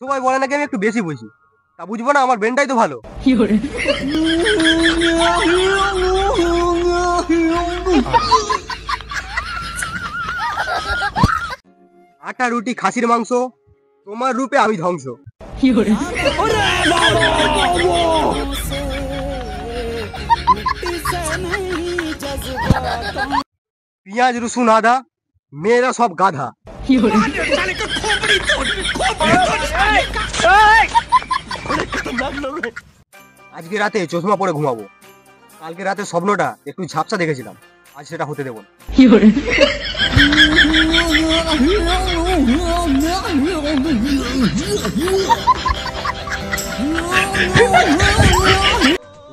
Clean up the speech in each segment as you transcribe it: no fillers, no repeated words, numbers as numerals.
সবাই বলে নাকি আমি একটু বেশি বুঝি, তা বুঝবো না? আমার ব্রেনটাই তো ভালো। আটা রুটি খাসির মাংস, তোমার রূপে আমি ধ্বংস। পেঁয়াজ রসুন আদা, মেয়েরা সব গাধা। আজকে রাতে চশমা পরে ঘুমাবো। কালকে রাতে স্বপ্নটা একটু ঝাপসা দেখেছিলাম, আজ সেটা হতে দেব না।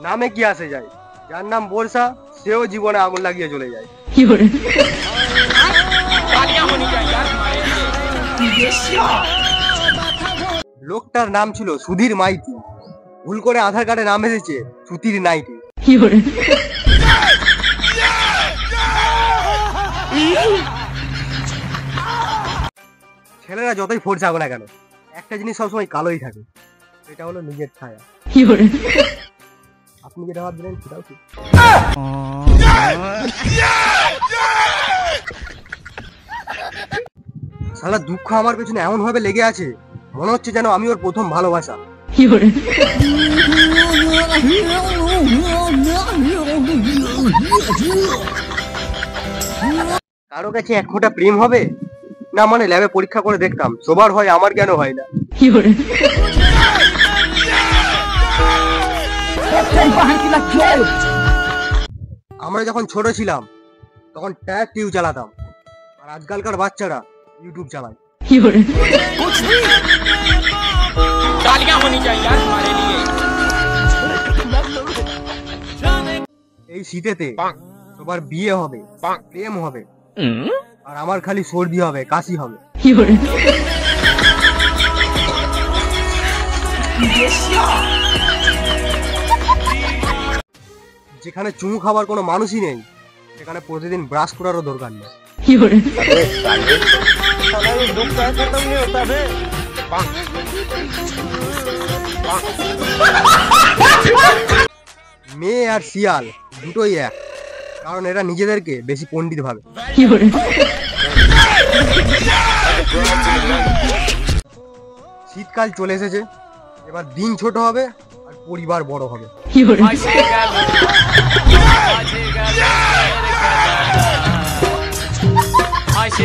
নামে কি আসে যায়, যার নাম বর্ষা সেও জীবনে আগুন লাগিয়ে চলে যায়। লোকটার নাম ছিল সুধীর মাইতি, ভুল করে আধার কার্ডে নাম এসেছে সুতির নাইটি। ছেলেরা যতই ফোর্স আগে না কেন, একটা জিনিস সবসময় কালোই থাকে, এটা হলো নিজের ছায়া। আপনি যেটা ভাবছিলেন সেটাও ঠিক। শালা দুঃখ আমার পেছনে এমন ভাবে লেগে আছে, মনে হচ্ছে যেন আমি ওর প্রথম ভালোবাসা। কারো কাছে এক ফোঁটা প্রেম হবে না, মানে ল্যাবে পরীক্ষা করে দেখতাম সবার হয়, আমার কেন হয় না? আমরা যখন ছোট ছিলাম তখন ট্যাগ টিউ চালাতাম, আর আজকালকার বাচ্চারা ইউটিউব চালায়। এই শীতেতে সবার বিয়ে হবে, প্রেম হবে, আর আমার খালি সর্দি হবে, কাশি হবে। যেখানে চুমু খাবার কোনো মানুষই নেই, সেখানে প্রতিদিন ব্রাশ করারও দরকার নেই। মেয়ে আর শিয়াল দুটোই এক, কারণ এরা নিজেদেরকে বেশি পণ্ডিত ভাবে। শীতকাল চলে এসেছে, এবার দিন ছোট হবে আর পরিবার বড় হবে। I